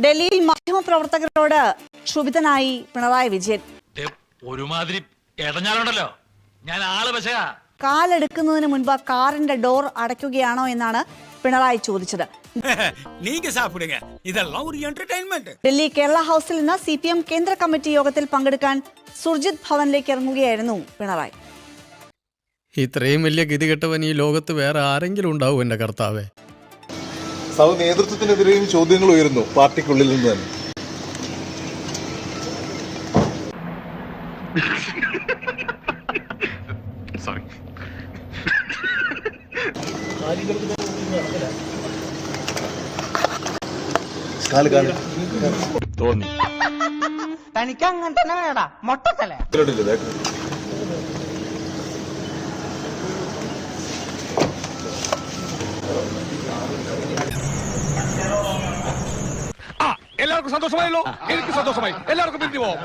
ഡൽഹിയിൽ മാധ്യമപ്രവർത്തകരോട് ക്ഷുഭിതനായി പിണറായി വിജയൻ. ഒരുമാതിരി ഇടഞ്ഞാലുണ്ടല്ലോ ഞാൻ ആള് പക്ഷേ കാലെടുക്കുന്നതിന് മുൻപ് കാറിന്റെ ഡോർ അടയ്ക്കുകയാണോ എന്നാണ് പിണറായി ചോദിച്ചത്. ഡൽഹി കേരള ഹൌസിൽ നിന്ന് CPM കേന്ദ്ര കമ്മിറ്റി യോഗത്തിൽ പങ്കെടുക്കാൻ സുർജിത് ഭവനിലേക്ക് ഇറങ്ങുകയായിരുന്നു പിണറായി. ഇത്രയും വലിയ ഗതികെട്ടവൻ ഈ ലോകത്ത് വേറെ ആരെങ്കിലും ഉണ്ടാവും എന്റെ കർത്താവേ. നേതൃത്വത്തിനെതിരെയും ചോദ്യങ്ങൾ ഉയരുന്നു പാർട്ടിക്കുള്ളിൽ നിന്ന് തന്നെ. തോന്നി തനിക്ക് അങ്ങനെ തന്നെ വേണടാ മൊട്ടത്തല്ലേ. എല്ലാവർക്കും സന്തോഷമായല്ലോ. എനിക്ക് സന്തോഷമായി. എല്ലാവർക്കും പിരിഞ്ഞു പോവാം.